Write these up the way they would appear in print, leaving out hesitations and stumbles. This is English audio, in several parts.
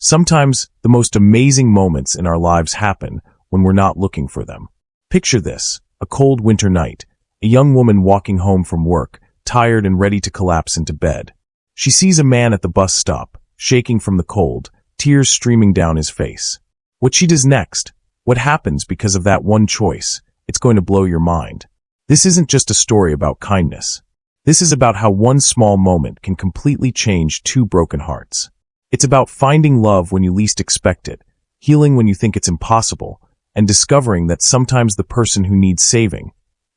Sometimes the most amazing moments in our lives happen when we're not looking for them. Picture this, a cold winter night, a young woman walking home from work, tired and ready to collapse into bed. She sees a man at the bus stop, shaking from the cold, tears streaming down his face. What she does next, what happens because of that one choice, it's going to blow your mind. This isn't just a story about kindness. This is about how one small moment can completely change two broken hearts. It's about finding love when you least expect it, healing when you think it's impossible, and discovering that sometimes the person who needs saving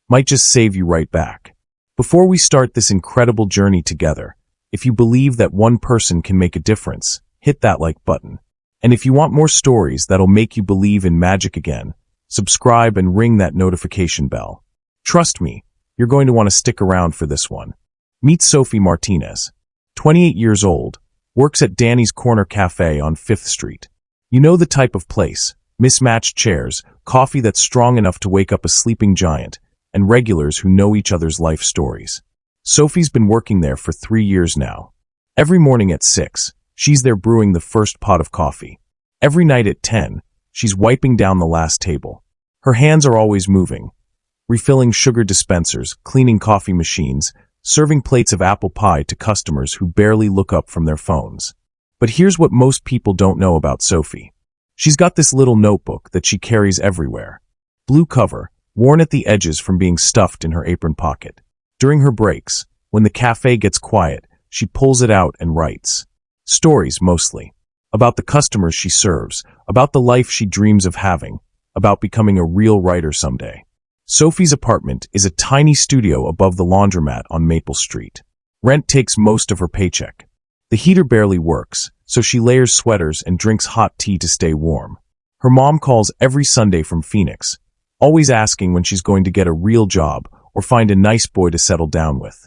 might just save you right back. Before we start this incredible journey together, if you believe that one person can make a difference, hit that like button. And if you want more stories that'll make you believe in magic again, subscribe and ring that notification bell. Trust me, you're going to want to stick around for this one. Meet Sophie Martinez. 28 years old, works at Danny's Corner Cafe on 5th Street. You know the type of place: mismatched chairs, coffee that's strong enough to wake up a sleeping giant, and regulars who know each other's life stories. Sophie's been working there for 3 years now. Every morning at 6, she's there brewing the first pot of coffee. Every night at 10, she's wiping down the last table. Her hands are always moving, refilling sugar dispensers, cleaning coffee machines, serving plates of apple pie to customers who barely look up from their phones. But here's what most people don't know about Sophie. She's got this little notebook that she carries everywhere. Blue cover, worn at the edges from being stuffed in her apron pocket. During her breaks, when the cafe gets quiet, she pulls it out and writes. Stories, mostly. About the customers she serves, about the life she dreams of having, about becoming a real writer someday. Sophie's apartment is a tiny studio above the laundromat on Maple Street. Rent takes most of her paycheck. The heater barely works, so she layers sweaters and drinks hot tea to stay warm. Her mom calls every Sunday from Phoenix, always asking when she's going to get a real job or find a nice boy to settle down with.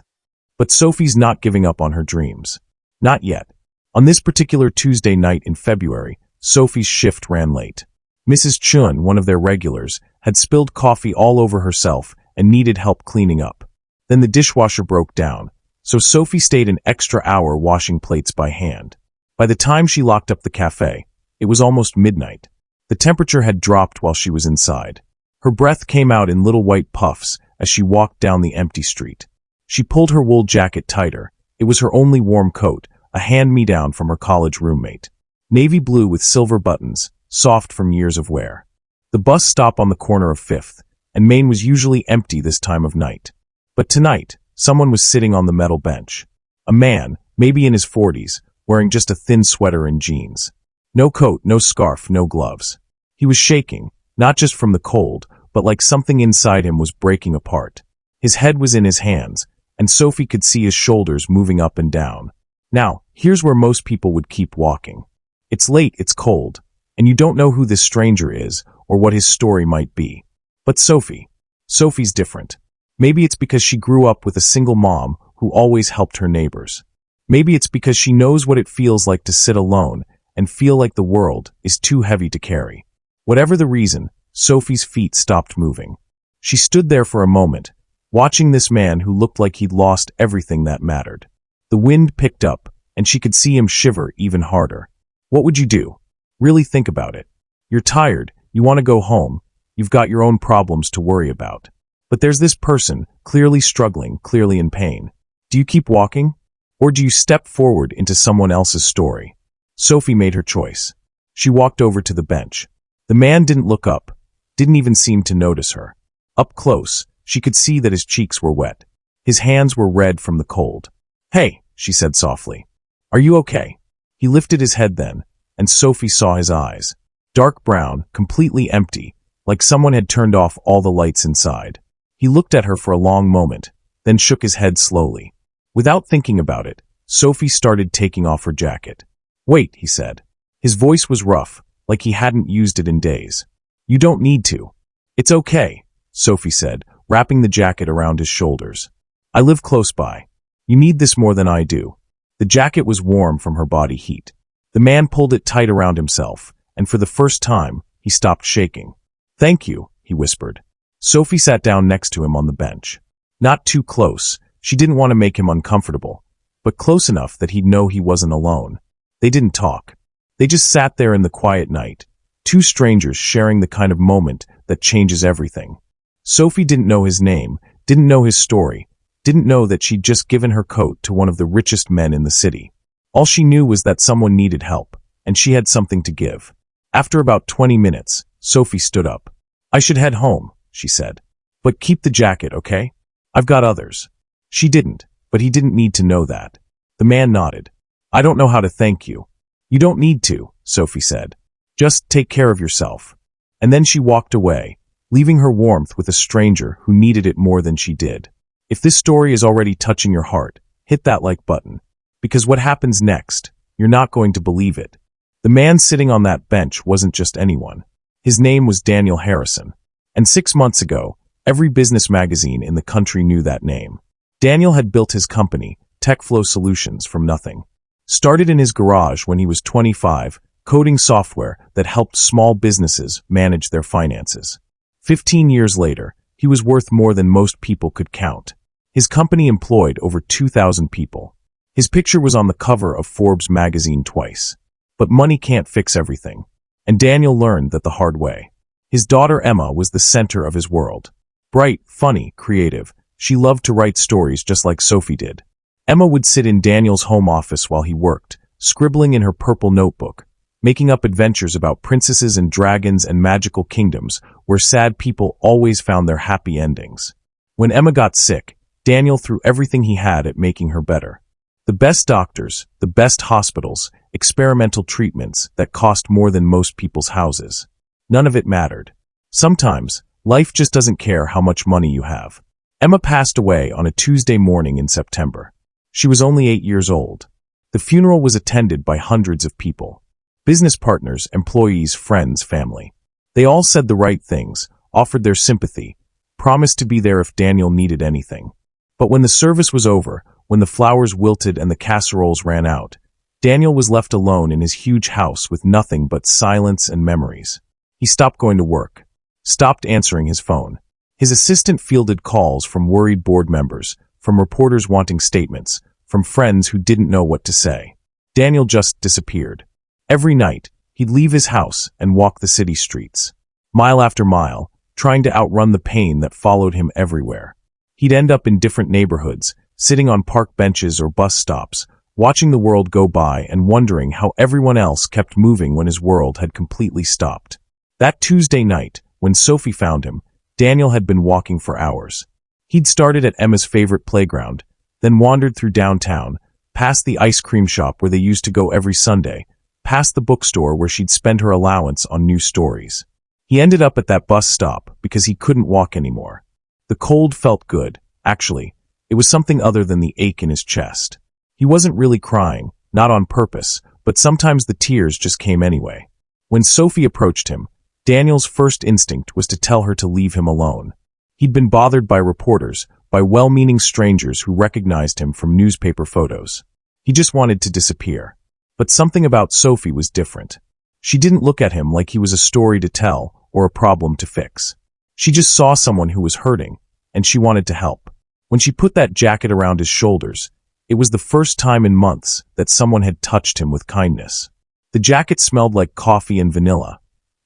But Sophie's not giving up on her dreams. Not yet. On this particular Tuesday night in February, Sophie's shift ran late. Mrs. Chun, one of their regulars, had spilled coffee all over herself and needed help cleaning up. Then the dishwasher broke down, so Sophie stayed an extra hour washing plates by hand. By the time she locked up the cafe, it was almost midnight. The temperature had dropped while she was inside. Her breath came out in little white puffs as she walked down the empty street. She pulled her wool jacket tighter. It was her only warm coat, a hand-me-down from her college roommate. Navy blue with silver buttons, soft from years of wear. The bus stop on the corner of 5th, and Main was usually empty this time of night. But tonight, someone was sitting on the metal bench. A man, maybe in his 40s, wearing just a thin sweater and jeans. No coat, no scarf, no gloves. He was shaking, not just from the cold, but like something inside him was breaking apart. His head was in his hands, and Sophie could see his shoulders moving up and down. Now, here's where most people would keep walking. It's late, it's cold, and you don't know who this stranger is or what his story might be. But Sophie's different. Maybe it's because she grew up with a single mom who always helped her neighbors. Maybe it's because she knows what it feels like to sit alone and feel like the world is too heavy to carry. Whatever the reason, Sophie's feet stopped moving. She stood there for a moment, watching this man who looked like he'd lost everything that mattered. The wind picked up, and she could see him shiver even harder. What would you do? Really think about it. You're tired, you want to go home, you've got your own problems to worry about. But there's this person, clearly struggling, clearly in pain. Do you keep walking? Or do you step forward into someone else's story? Sophie made her choice. She walked over to the bench. The man didn't look up, didn't even seem to notice her. Up close, she could see that his cheeks were wet. His hands were red from the cold. Hey, she said softly. Are you okay? He lifted his head then, and Sophie saw his eyes. Dark brown, completely empty, like someone had turned off all the lights inside. He looked at her for a long moment, then shook his head slowly. Without thinking about it, Sophie started taking off her jacket. Wait, he said. His voice was rough, like he hadn't used it in days. You don't need to. It's okay, Sophie said, wrapping the jacket around his shoulders. I live close by. You need this more than I do. The jacket was warm from her body heat. The man pulled it tight around himself, and for the first time, he stopped shaking. Thank you, he whispered. Sophie sat down next to him on the bench. Not too close. She didn't want to make him uncomfortable, but close enough that he'd know he wasn't alone. They didn't talk. They just sat there in the quiet night, two strangers sharing the kind of moment that changes everything. Sophie didn't know his name, didn't know his story, didn't know that she'd just given her coat to one of the richest men in the city. All she knew was that someone needed help, and she had something to give. After about 20 minutes, Sophie stood up. "I should head home," she said. "But keep the jacket, okay? I've got others." She didn't, but he didn't need to know that. The man nodded. "I don't know how to thank you." "You don't need to," Sophie said. "Just take care of yourself." And then she walked away, leaving her warmth with a stranger who needed it more than she did. If this story is already touching your heart, hit that like button. Because what happens next, you're not going to believe it. The man sitting on that bench wasn't just anyone. His name was Daniel Harrison. And 6 months ago, every business magazine in the country knew that name. Daniel had built his company, TechFlow Solutions, from nothing. Started in his garage when he was 25, coding software that helped small businesses manage their finances. 15 years later, he was worth more than most people could count. His company employed over 2,000 people. His picture was on the cover of Forbes magazine twice. But money can't fix everything. And Daniel learned that the hard way. His daughter Emma was the center of his world. Bright, funny, creative, she loved to write stories just like Sophie did. Emma would sit in Daniel's home office while he worked, scribbling in her purple notebook, making up adventures about princesses and dragons and magical kingdoms where sad people always found their happy endings. When Emma got sick, Daniel threw everything he had at making her better. The best doctors, the best hospitals, experimental treatments that cost more than most people's houses. None of it mattered. Sometimes, life just doesn't care how much money you have. Emma passed away on a Tuesday morning in September. She was only 8 years old. The funeral was attended by hundreds of people. Business partners, employees, friends, family. They all said the right things, offered their sympathy, promised to be there if Daniel needed anything. But when the service was over, when the flowers wilted and the casseroles ran out, Daniel was left alone in his huge house with nothing but silence and memories. He stopped going to work, stopped answering his phone. His assistant fielded calls from worried board members, from reporters wanting statements, from friends who didn't know what to say. Daniel just disappeared. Every night, he'd leave his house and walk the city streets, mile after mile, trying to outrun the pain that followed him everywhere. He'd end up in different neighborhoods, sitting on park benches or bus stops, watching the world go by and wondering how everyone else kept moving when his world had completely stopped. That Tuesday night, when Sophie found him, Daniel had been walking for hours. He'd started at Emma's favorite playground, then wandered through downtown, past the ice cream shop where they used to go every Sunday, past the bookstore where she'd spend her allowance on new stories. He ended up at that bus stop because he couldn't walk anymore. The cold felt good, actually. It was something other than the ache in his chest. He wasn't really crying, not on purpose, but sometimes the tears just came anyway. When Sophie approached him, Daniel's first instinct was to tell her to leave him alone. He'd been bothered by reporters, by well-meaning strangers who recognized him from newspaper photos. He just wanted to disappear. But something about Sophie was different. She didn't look at him like he was a story to tell or a problem to fix. She just saw someone who was hurting, and she wanted to help. When she put that jacket around his shoulders, it was the first time in months that someone had touched him with kindness. The jacket smelled like coffee and vanilla,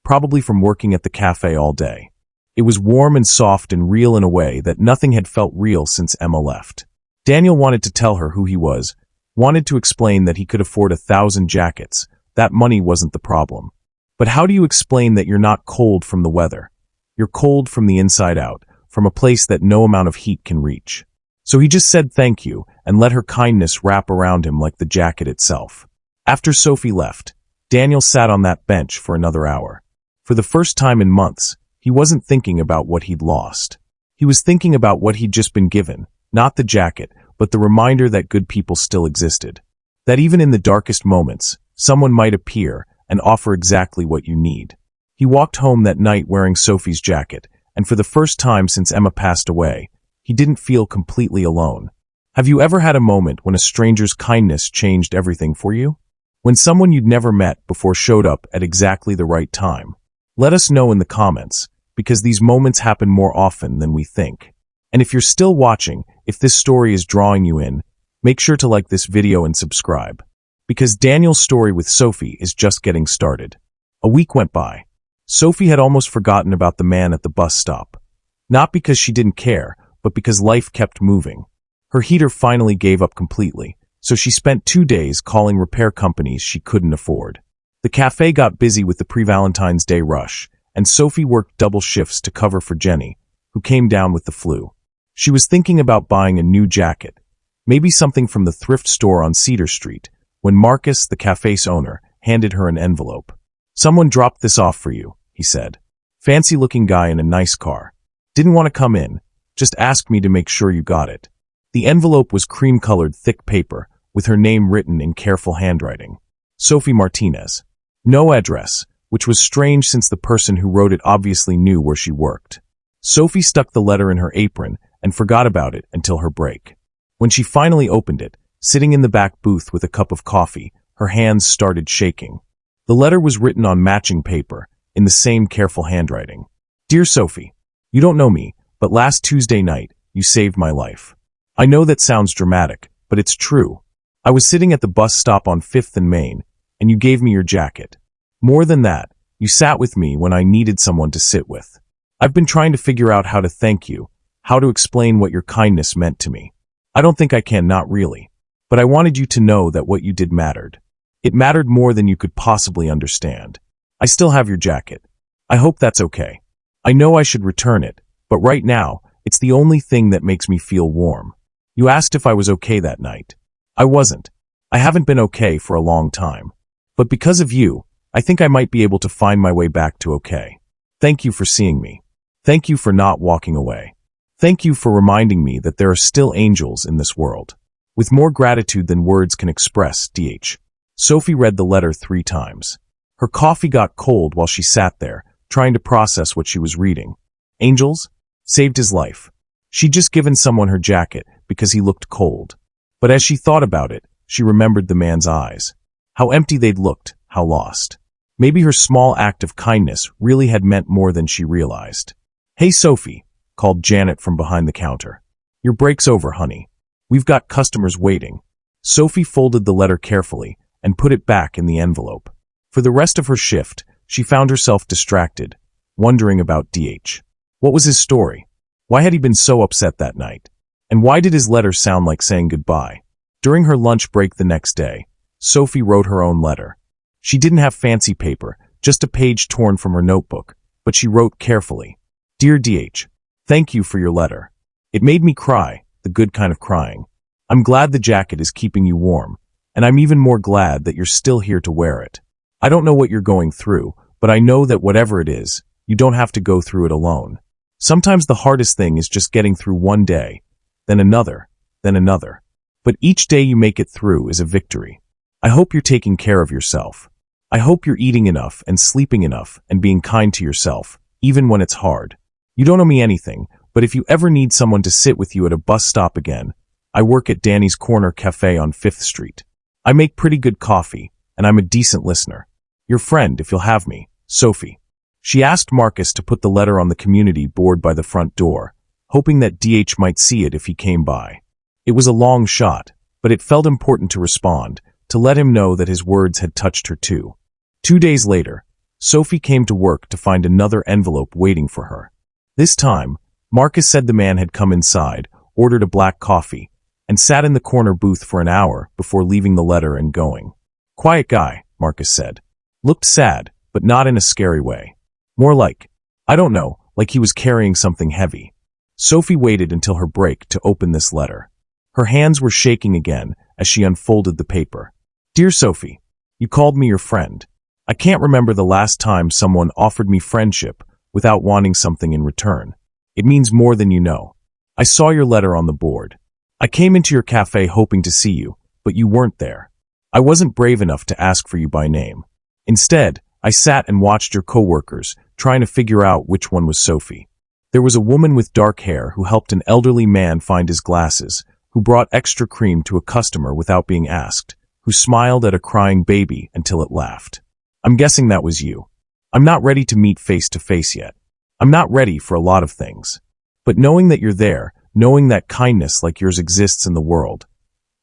probably from working at the cafe all day. It was warm and soft and real in a way that nothing had felt real since Emma left. Daniel wanted to tell her who he was, wanted to explain that he could afford 1,000 jackets. That money wasn't the problem. But how do you explain that you're not cold from the weather? You're cold from the inside out, from a place that no amount of heat can reach. So he just said thank you and let her kindness wrap around him like the jacket itself. After Sophie left, Daniel sat on that bench for another hour. For the first time in months, he wasn't thinking about what he'd lost. He was thinking about what he'd just been given, not the jacket, but the reminder that good people still existed. That even in the darkest moments, someone might appear and offer exactly what you need. He walked home that night wearing Sophie's jacket, and for the first time since Emma passed away, he didn't feel completely alone. Have you ever had a moment when a stranger's kindness changed everything for you? When someone you'd never met before showed up at exactly the right time? Let us know in the comments, because these moments happen more often than we think. And if you're still watching, if this story is drawing you in, make sure to like this video and subscribe. because Daniel's story with Sophie is just getting started. A week went by. Sophie had almost forgotten about the man at the bus stop. Not because she didn't care, but because life kept moving. Her heater finally gave up completely, so she spent 2 days calling repair companies she couldn't afford. The cafe got busy with the pre-Valentine's Day rush, and Sophie worked double shifts to cover for Jenny, who came down with the flu. She was thinking about buying a new jacket, maybe something from the thrift store on Cedar Street, when Marcus, the cafe's owner, handed her an envelope. "Someone dropped this off for you," he said. "Fancy-looking guy in a nice car. Didn't want to come in, just asked me to make sure you got it." The envelope was cream-colored thick paper, with her name written in careful handwriting. Sophie Martinez. No address, which was strange since the person who wrote it obviously knew where she worked. Sophie stuck the letter in her apron and forgot about it until her break. When she finally opened it, sitting in the back booth with a cup of coffee, her hands started shaking. The letter was written on matching paper, in the same careful handwriting. "Dear Sophie, you don't know me, but last Tuesday night, you saved my life. I know that sounds dramatic, but it's true. I was sitting at the bus stop on 5th and Main, and you gave me your jacket. More than that, you sat with me when I needed someone to sit with. I've been trying to figure out how to thank you, how to explain what your kindness meant to me. I don't think I can, not really. But I wanted you to know that what you did mattered. It mattered more than you could possibly understand. I still have your jacket. I hope that's okay. I know I should return it, but right now, it's the only thing that makes me feel warm. You asked if I was okay that night. I wasn't. I haven't been okay for a long time. But because of you, I think I might be able to find my way back to okay. Thank you for seeing me. Thank you for not walking away. Thank you for reminding me that there are still angels in this world. With more gratitude than words can express, DH. Sophie read the letter 3 times. Her coffee got cold while she sat there, trying to process what she was reading. Angels? Saved his life. She'd just given someone her jacket because he looked cold. But as she thought about it, she remembered the man's eyes. How empty they'd looked, how lost. Maybe her small act of kindness really had meant more than she realized. "Hey Sophie," called Janet from behind the counter. "Your break's over, honey. We've got customers waiting." Sophie folded the letter carefully and put it back in the envelope. For the rest of her shift, she found herself distracted, wondering about DH. What was his story? Why had he been so upset that night? And why did his letter sound like saying goodbye? During her lunch break the next day, Sophie wrote her own letter. She didn't have fancy paper, just a page torn from her notebook, but she wrote carefully. "Dear DH, thank you for your letter. It made me cry, the good kind of crying. I'm glad the jacket is keeping you warm, and I'm even more glad that you're still here to wear it. I don't know what you're going through, but I know that whatever it is, you don't have to go through it alone. Sometimes the hardest thing is just getting through one day, then another, then another. But each day you make it through is a victory. I hope you're taking care of yourself. I hope you're eating enough and sleeping enough and being kind to yourself, even when it's hard. You don't owe me anything, but if you ever need someone to sit with you at a bus stop again, I work at Danny's Corner Cafe on 5th Street. I make pretty good coffee, and I'm a decent listener. Your friend, if you'll have me, Sophie." She asked Marcus to put the letter on the community board by the front door, hoping that DH might see it if he came by. It was a long shot, but it felt important to respond, to let him know that his words had touched her too. 2 days later, Sophie came to work to find another envelope waiting for her. This time, Marcus said the man had come inside, ordered a black coffee, and sat in the corner booth for an hour before leaving the letter and going. "Quiet guy," Marcus said. Looked sad, but not in a scary way. More like, I don't know, like he was carrying something heavy. Sophie waited until her break to open this letter. Her hands were shaking again as she unfolded the paper. "Dear Sophie, you called me your friend. I can't remember the last time someone offered me friendship without wanting something in return. It means more than you know. I saw your letter on the board. I came into your cafe hoping to see you, but you weren't there. I wasn't brave enough to ask for you by name. Instead, I sat and watched your coworkers, trying to figure out which one was Sophie. There was a woman with dark hair who helped an elderly man find his glasses, who brought extra cream to a customer without being asked, who smiled at a crying baby until it laughed. I'm guessing that was you. I'm not ready to meet face to face yet. I'm not ready for a lot of things. But knowing that you're there, knowing that kindness like yours exists in the world,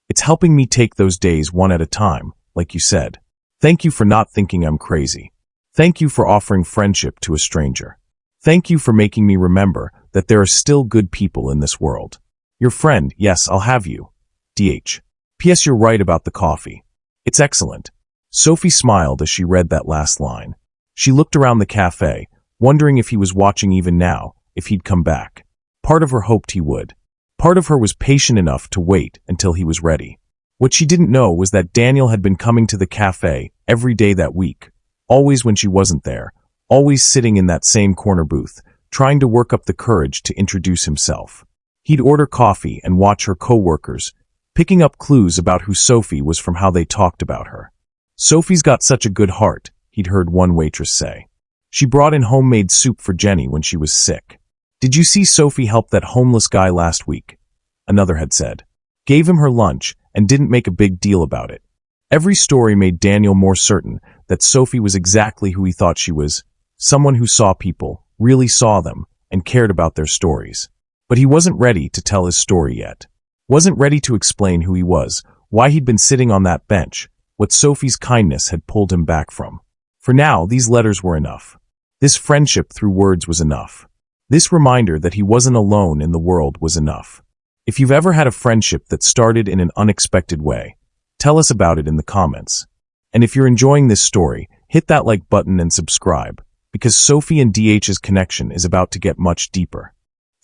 it's helping me take those days one at a time, like you said. Thank you for not thinking I'm crazy. Thank you for offering friendship to a stranger. Thank you for making me remember that there are still good people in this world. Your friend, yes, I'll have you. DH. P.S. You're right about the coffee. It's excellent. Sophie smiled as she read that last line. She looked around the cafe, wondering if he was watching even now, if he'd come back. Part of her hoped he would. Part of her was patient enough to wait until he was ready. What she didn't know was that Daniel had been coming to the cafe every day that week, always when she wasn't there, always sitting in that same corner booth, trying to work up the courage to introduce himself. He'd order coffee and watch her co-workers, picking up clues about who Sophie was from how they talked about her. Sophie's got such a good heart, he'd heard one waitress say. She brought in homemade soup for Jenny when she was sick. Did you see Sophie help that homeless guy last week? Another had said. Gave him her lunch and didn't make a big deal about it. Every story made Daniel more certain that Sophie was exactly who he thought she was, someone who saw people, really saw them, and cared about their stories. But he wasn't ready to tell his story yet. Wasn't ready to explain who he was, why he'd been sitting on that bench, what Sophie's kindness had pulled him back from. For now, these letters were enough. This friendship through words was enough. This reminder that he wasn't alone in the world was enough. If you've ever had a friendship that started in an unexpected way, tell us about it in the comments. And if you're enjoying this story, hit that like button and subscribe, because Sophie and DH's connection is about to get much deeper.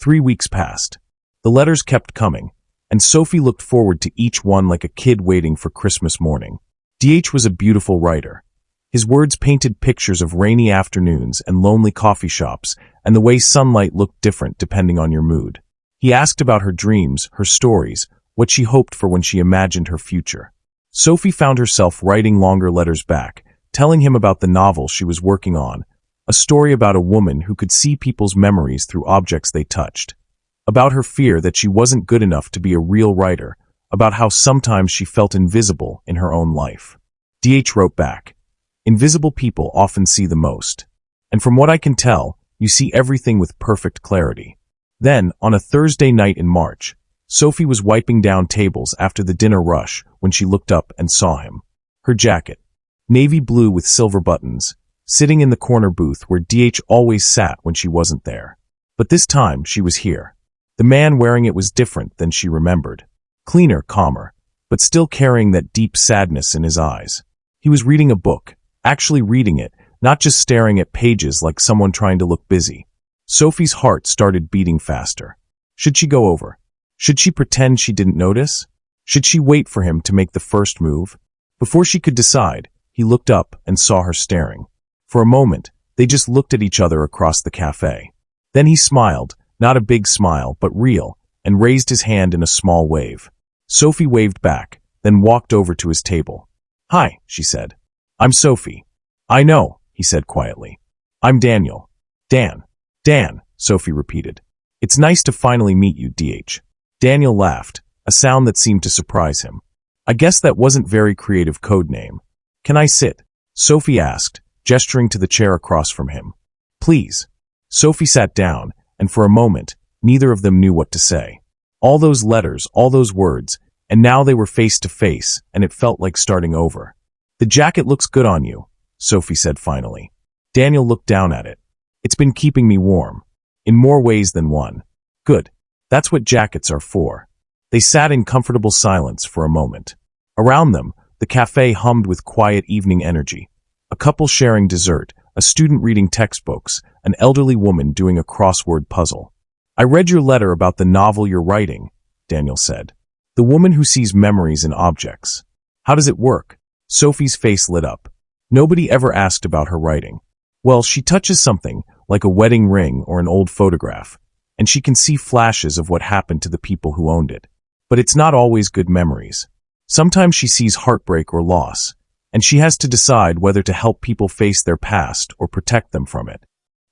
3 weeks passed. The letters kept coming, and Sophie looked forward to each one like a kid waiting for Christmas morning. DH was a beautiful writer. His words painted pictures of rainy afternoons and lonely coffee shops, and the way sunlight looked different depending on your mood. He asked about her dreams, her stories, what she hoped for when she imagined her future. Sophie found herself writing longer letters back, telling him about the novel she was working on, a story about a woman who could see people's memories through objects they touched, about her fear that she wasn't good enough to be a real writer, about how sometimes she felt invisible in her own life. DH wrote back, "Invisible people often see the most. And from what I can tell, you see everything with perfect clarity." Then, on a Thursday night in March, Sophie was wiping down tables after the dinner rush when she looked up and saw him. Her jacket, navy blue with silver buttons, sitting in the corner booth where DH always sat when she wasn't there. But this time, she was here. The man wearing it was different than she remembered. Cleaner, calmer, but still carrying that deep sadness in his eyes. He was reading a book, actually reading it, not just staring at pages like someone trying to look busy. Sophie's heart started beating faster. Should she go over? Should she pretend she didn't notice? Should she wait for him to make the first move? Before she could decide, he looked up and saw her staring. For a moment, they just looked at each other across the cafe. Then he smiled, not a big smile, but real, and raised his hand in a small wave. Sophie waved back, then walked over to his table. "Hi," she said. "I'm Sophie." "I know," he said quietly. "I'm Daniel." Dan, Sophie repeated. "It's nice to finally meet you, DH. Daniel laughed, a sound that seemed to surprise him. "I guess that wasn't very creative code name. Can I sit?" Sophie asked, gesturing to the chair across from him. "Please." Sophie sat down, and for a moment, neither of them knew what to say. All those letters, all those words, and now they were face to face, and it felt like starting over. "The jacket looks good on you," Sophie said finally. Daniel looked down at it. "It's been keeping me warm. In more ways than one." "Good. That's what jackets are for." They sat in comfortable silence for a moment. Around them, the cafe hummed with quiet evening energy. A couple sharing dessert, a student reading textbooks, an elderly woman doing a crossword puzzle. "I read your letter about the novel you're writing," Daniel said. "The woman who sees memories in objects. How does it work?" Sophie's face lit up. Nobody ever asked about her writing. "Well, she touches something, like a wedding ring or an old photograph, and she can see flashes of what happened to the people who owned it. But it's not always good memories. Sometimes she sees heartbreak or loss, and she has to decide whether to help people face their past or protect them from it."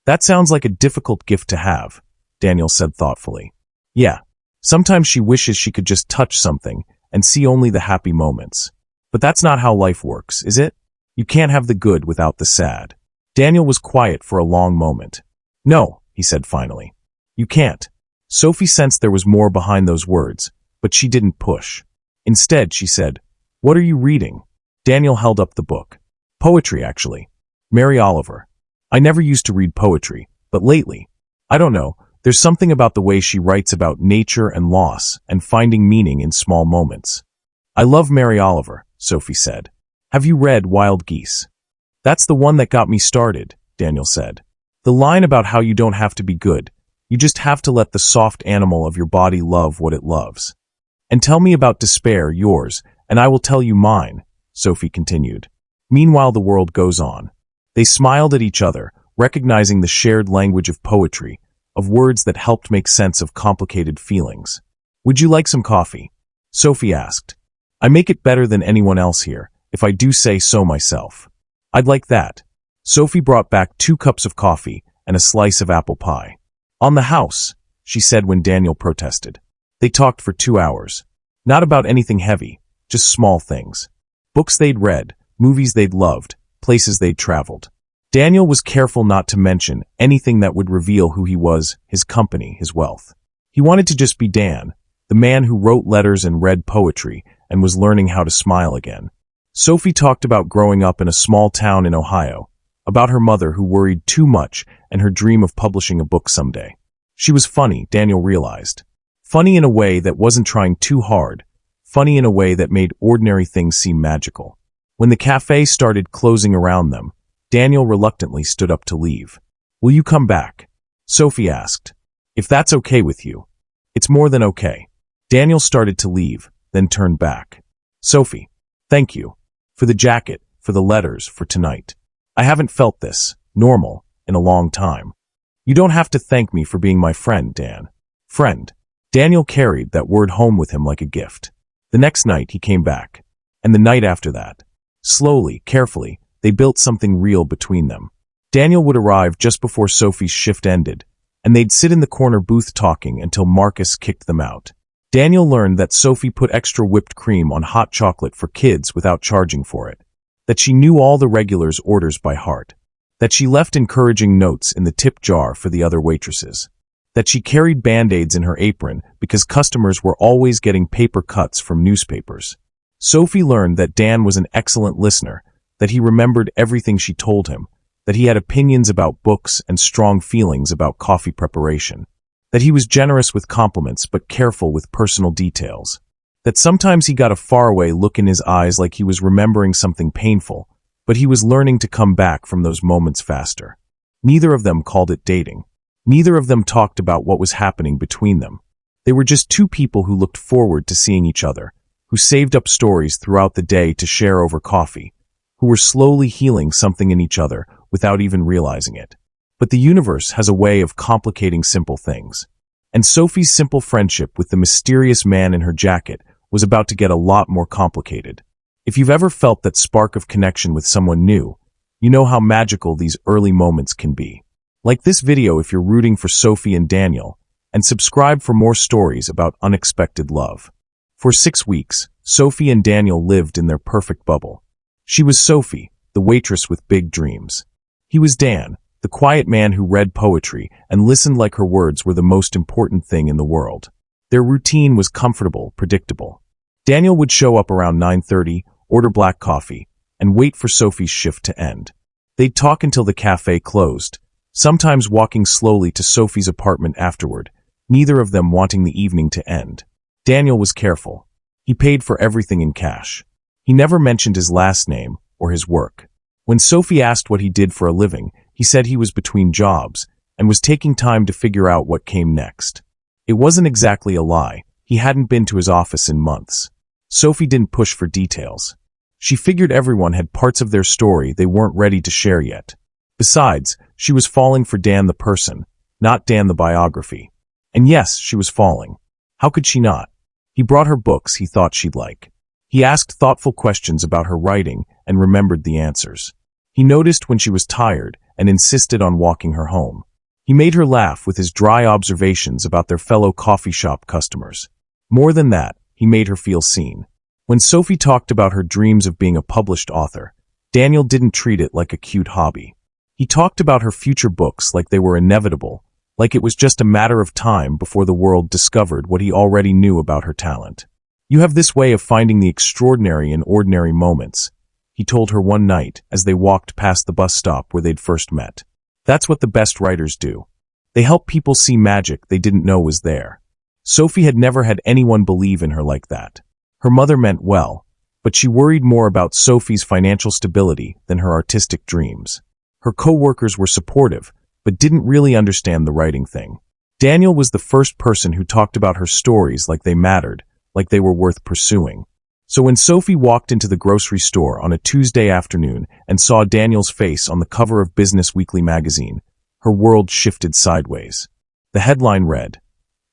"That sounds like a difficult gift to have," Daniel said thoughtfully. "Yeah, sometimes she wishes she could just touch something and see only the happy moments. But that's not how life works, is it? You can't have the good without the sad." Daniel was quiet for a long moment. "No," he said finally. "You can't." Sophie sensed there was more behind those words, but she didn't push. Instead, she said, "What are you reading?" Daniel held up the book. Poetry, actually. Mary Oliver. I never used to read poetry, but lately, I don't know, there's something about the way she writes about nature and loss and finding meaning in small moments. I love Mary Oliver, Sophie said. Have you read Wild Geese? That's the one that got me started, Daniel said. The line about how you don't have to be good, you just have to let the soft animal of your body love what it loves. And tell me about despair, yours, and I will tell you mine, Sophie continued. Meanwhile, the world goes on. They smiled at each other, recognizing the shared language of poetry, of words that helped make sense of complicated feelings. Would you like some coffee? Sophie asked. I make it better than anyone else here, if I do say so myself. I'd like that. Sophie brought back 2 cups of coffee and a slice of apple pie. On the house, she said when Daniel protested. They talked for 2 hours. Not about anything heavy, just small things. Books they'd read, movies they'd loved, places they'd traveled. Daniel was careful not to mention anything that would reveal who he was, his company, his wealth. He wanted to just be Dan, the man who wrote letters and read poetry and was learning how to smile again. Sophie talked about growing up in a small town in Ohio, about her mother who worried too much and her dream of publishing a book someday. She was funny, Daniel realized. Funny in a way that wasn't trying too hard, funny in a way that made ordinary things seem magical. When the cafe started closing around them, Daniel reluctantly stood up to leave. Will you come back? Sophie asked. If that's okay with you. It's more than okay. Daniel started to leave, then turned back. Sophie, thank you. For the jacket, for the letters, for tonight. I haven't felt this, normal, in a long time. You don't have to thank me for being my friend, Dan. Friend. Daniel carried that word home with him like a gift. The next night he came back. And the night after that. Slowly, carefully, they built something real between them. Daniel would arrive just before Sophie's shift ended, and they'd sit in the corner booth talking until Marcus kicked them out. Daniel learned that Sophie put extra whipped cream on hot chocolate for kids without charging for it, that she knew all the regulars' orders by heart, that she left encouraging notes in the tip jar for the other waitresses, that she carried Band-Aids in her apron because customers were always getting paper cuts from newspapers. Sophie learned that Dan was an excellent listener, that he remembered everything she told him, that he had opinions about books and strong feelings about coffee preparation, that he was generous with compliments but careful with personal details, that sometimes he got a faraway look in his eyes like he was remembering something painful, but he was learning to come back from those moments faster. Neither of them called it dating. Neither of them talked about what was happening between them. They were just 2 people who looked forward to seeing each other, who saved up stories throughout the day to share over coffee, who were slowly healing something in each other without even realizing it. But the universe has a way of complicating simple things. And Sophie's simple friendship with the mysterious man in her jacket was about to get a lot more complicated. If you've ever felt that spark of connection with someone new, you know how magical these early moments can be. Like this video if you're rooting for Sophie and Daniel, and subscribe for more stories about unexpected love. For 6 weeks, Sophie and Daniel lived in their perfect bubble. She was Sophie, the waitress with big dreams. He was Dan, the quiet man who read poetry and listened like her words were the most important thing in the world. Their routine was comfortable, predictable. Daniel would show up around 9:30, order black coffee, and wait for Sophie's shift to end. They'd talk until the cafe closed, sometimes walking slowly to Sophie's apartment afterward, neither of them wanting the evening to end. Daniel was careful. He paid for everything in cash. He never mentioned his last name or his work. When Sophie asked what he did for a living, he said he was between jobs and was taking time to figure out what came next. It wasn't exactly a lie. He hadn't been to his office in months. Sophie didn't push for details. She figured everyone had parts of their story they weren't ready to share yet. Besides, she was falling for Dan the person, not Dan the biography. And yes, she was falling. How could she not? He brought her books he thought she'd like. He asked thoughtful questions about her writing and remembered the answers. He noticed when she was tired and insisted on walking her home. He made her laugh with his dry observations about their fellow coffee shop customers. More than that, he made her feel seen. When Sophie talked about her dreams of being a published author, Daniel didn't treat it like a cute hobby. He talked about her future books like they were inevitable, like it was just a matter of time before the world discovered what he already knew about her talent. You have this way of finding the extraordinary in ordinary moments, he told her one night as they walked past the bus stop where they'd first met. That's what the best writers do. They help people see magic they didn't know was there. Sophie had never had anyone believe in her like that. Her mother meant well, but she worried more about Sophie's financial stability than her artistic dreams. Her co-workers were supportive, but didn't really understand the writing thing. Daniel was the first person who talked about her stories like they mattered, like they were worth pursuing. So when Sophie walked into the grocery store on a Tuesday afternoon and saw Daniel's face on the cover of Business Weekly magazine, her world shifted sideways. The headline read,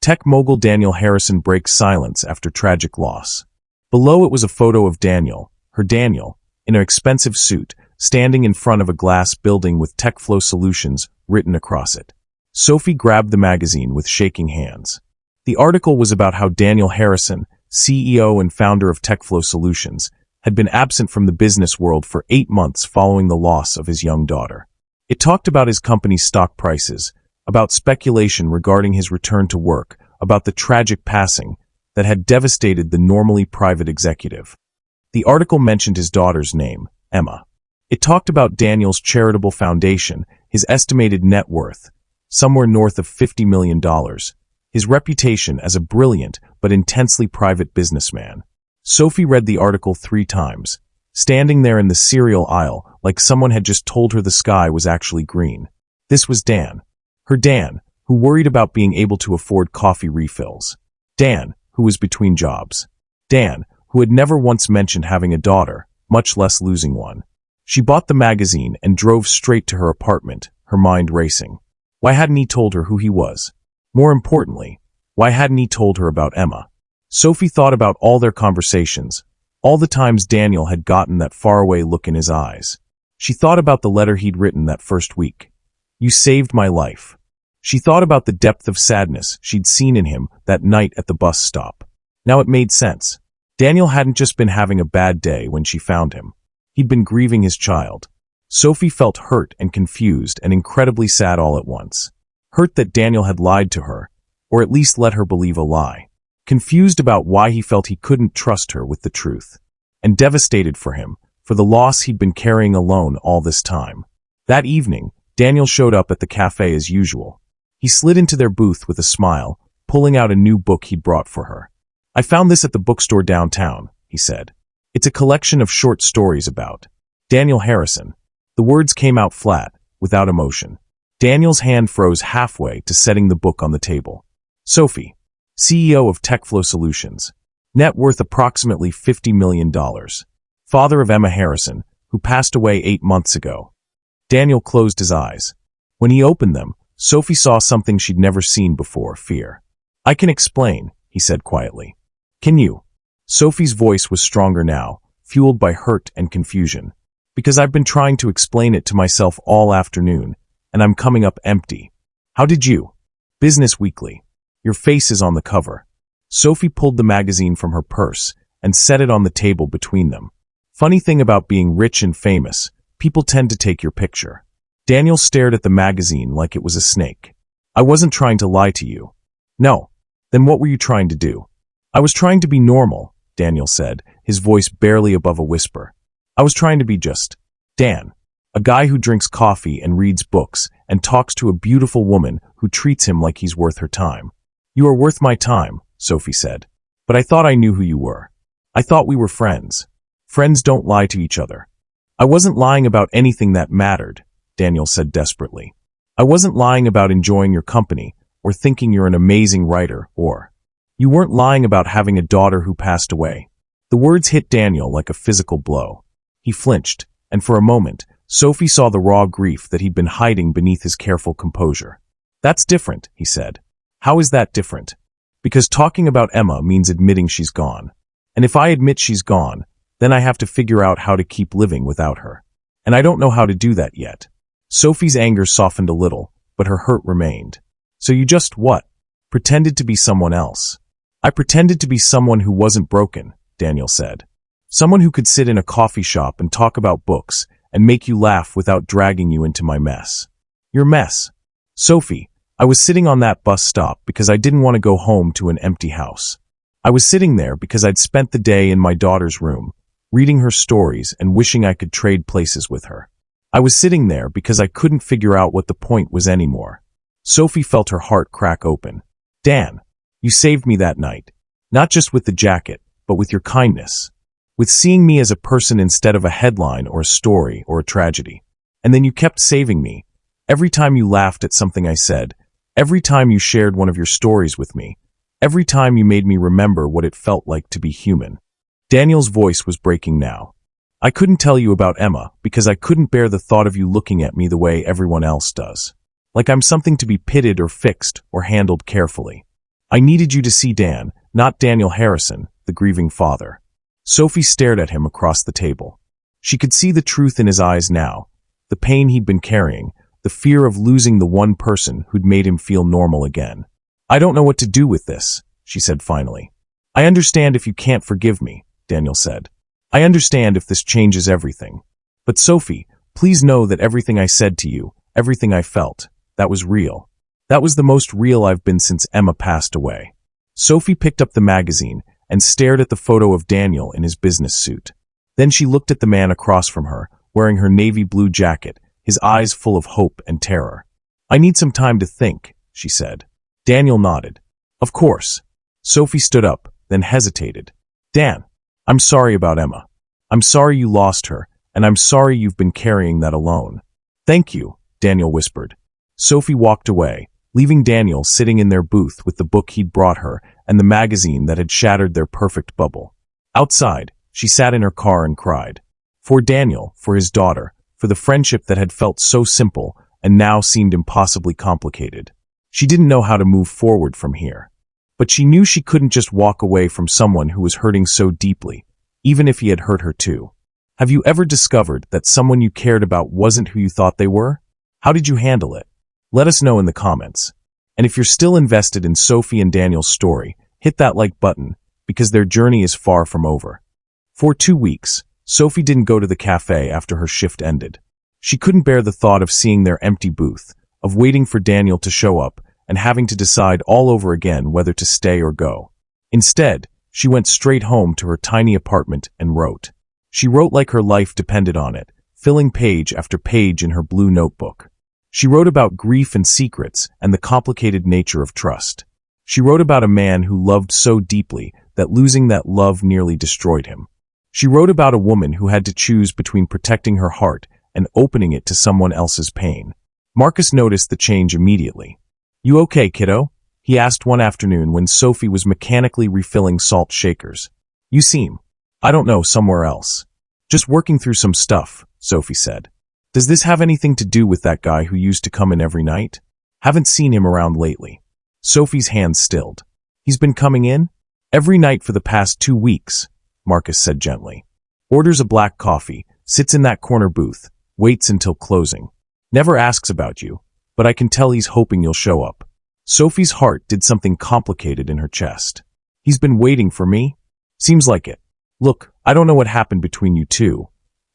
"Tech mogul Daniel Harrison breaks silence after tragic loss." Below it was a photo of Daniel, her Daniel, in an expensive suit, standing in front of a glass building with TechFlow Solutions written across it. Sophie grabbed the magazine with shaking hands. The article was about how Daniel Harrison, CEO and founder of TechFlow Solutions, had been absent from the business world for 8 months following the loss of his young daughter. It talked about his company's stock prices, about speculation regarding his return to work, about the tragic passing that had devastated the normally private executive. The article mentioned his daughter's name, Emma. It talked about Daniel's charitable foundation, his estimated net worth, somewhere north of $50 million, his reputation as a brilliant but intensely private businessman. Sophie read the article 3 times, standing there in the cereal aisle like someone had just told her the sky was actually green. This was Dan. Her Dan, who worried about being able to afford coffee refills. Dan, who was between jobs. Dan, who had never once mentioned having a daughter, much less losing one. She bought the magazine and drove straight to her apartment, her mind racing. Why hadn't he told her who he was? More importantly, why hadn't he told her about Emma? Sophie thought about all their conversations, all the times Daniel had gotten that faraway look in his eyes. She thought about the letter he'd written that first week. "You saved my life." She thought about the depth of sadness she'd seen in him that night at the bus stop. Now it made sense. Daniel hadn't just been having a bad day when she found him. He'd been grieving his child. Sophie felt hurt and confused and incredibly sad all at once. Hurt that Daniel had lied to her, or at least let her believe a lie. Confused about why he felt he couldn't trust her with the truth. And devastated for him, for the loss he'd been carrying alone all this time. That evening, Daniel showed up at the cafe as usual. He slid into their booth with a smile, pulling out a new book he'd brought for her. "I found this at the bookstore downtown," he said. "It's a collection of short stories about Daniel Harrison." The words came out flat, without emotion. Daniel's hand froze halfway to setting the book on the table. Sophie, CEO of TechFlow Solutions, net worth approximately $50 million, father of Emma Harrison, who passed away 8 months ago. Daniel closed his eyes. When he opened them, Sophie saw something she'd never seen before, fear. "I can explain," he said quietly. "Can you?" Sophie's voice was stronger now, fueled by hurt and confusion. "Because I've been trying to explain it to myself all afternoon, and I'm coming up empty." "How did you?" "Business Weekly. Your face is on the cover." Sophie pulled the magazine from her purse and set it on the table between them. "Funny thing about being rich and famous, people tend to take your picture." Daniel stared at the magazine like it was a snake. "I wasn't trying to lie to you." "No. Then what were you trying to do?" "I was trying to be normal," Daniel said, his voice barely above a whisper. "I was trying to be just Dan, a guy who drinks coffee and reads books and talks to a beautiful woman who treats him like he's worth her time." "You are worth my time," Sophie said. "But I thought I knew who you were. I thought we were friends. Friends don't lie to each other." "I wasn't lying about anything that mattered," Daniel said desperately. "I wasn't lying about enjoying your company or thinking you're an amazing writer or you weren't lying about having a daughter who passed away." The words hit Daniel like a physical blow. He flinched, and for a moment, Sophie saw the raw grief that he'd been hiding beneath his careful composure. "That's different," he said. "How is that different?" "Because talking about Emma means admitting she's gone. And if I admit she's gone, then I have to figure out how to keep living without her. And I don't know how to do that yet." Sophie's anger softened a little, but her hurt remained. "So you just what? Pretended to be someone else?" "I pretended to be someone who wasn't broken," Daniel said. "Someone who could sit in a coffee shop and talk about books and make you laugh without dragging you into my mess." "Your mess?" "Sophie, I was sitting on that bus stop because I didn't want to go home to an empty house. I was sitting there because I'd spent the day in my daughter's room, reading her stories and wishing I could trade places with her. I was sitting there because I couldn't figure out what the point was anymore. Sophie felt her heart crack open. Dan, you saved me that night. Not just with the jacket, but with your kindness. With seeing me as a person instead of a headline or a story or a tragedy. And then you kept saving me. Every time you laughed at something I said, every time you shared one of your stories with me, every time you made me remember what it felt like to be human. Daniel's voice was breaking now. I couldn't tell you about Emma because I couldn't bear the thought of you looking at me the way everyone else does. Like I'm something to be pitted or fixed or handled carefully. I needed you to see Dan, not Daniel Harrison, the grieving father. Sophie stared at him across the table. She could see the truth in his eyes now, the pain he'd been carrying, the fear of losing the one person who'd made him feel normal again. I don't know what to do with this, she said finally. I understand if you can't forgive me, Daniel said. I understand if this changes everything. But Sophie, please know that everything I said to you, everything I felt, that was real. That was the most real I've been since Emma passed away. Sophie picked up the magazine and stared at the photo of Daniel in his business suit. Then she looked at the man across from her, wearing her navy blue jacket, his eyes full of hope and terror. I need some time to think, she said. Daniel nodded. Of course. Sophie stood up, then hesitated. Dan, I'm sorry about Emma. I'm sorry you lost her, and I'm sorry you've been carrying that alone. Thank you, Daniel whispered. Sophie walked away, leaving Daniel sitting in their booth with the book he'd brought her and the magazine that had shattered their perfect bubble. Outside, she sat in her car and cried. For Daniel, for his daughter, for the friendship that had felt so simple and now seemed impossibly complicated. She didn't know how to move forward from here. But she knew she couldn't just walk away from someone who was hurting so deeply, even if he had hurt her too. Have you ever discovered that someone you cared about wasn't who you thought they were? How did you handle it? Let us know in the comments. And if you're still invested in Sophie and Daniel's story, hit that like button, because their journey is far from over. For 2 weeks, Sophie didn't go to the cafe after her shift ended. She couldn't bear the thought of seeing their empty booth, of waiting for Daniel to show up, and having to decide all over again whether to stay or go. Instead, she went straight home to her tiny apartment and wrote. She wrote like her life depended on it, filling page after page in her blue notebook. She wrote about grief and secrets and the complicated nature of trust. She wrote about a man who loved so deeply that losing that love nearly destroyed him. She wrote about a woman who had to choose between protecting her heart and opening it to someone else's pain. Marcus noticed the change immediately. You okay, kiddo? He asked one afternoon when Sophie was mechanically refilling salt shakers. You seem, I don't know, somewhere else. Just working through some stuff, Sophie said. Does this have anything to do with that guy who used to come in every night? Haven't seen him around lately. Sophie's hands stilled. He's been coming in? Every night for the past 2 weeks, Marcus said gently. Orders a black coffee, sits in that corner booth, waits until closing. Never asks about you, but I can tell he's hoping you'll show up. Sophie's heart did something complicated in her chest. He's been waiting for me? Seems like it. Look, I don't know what happened between you two,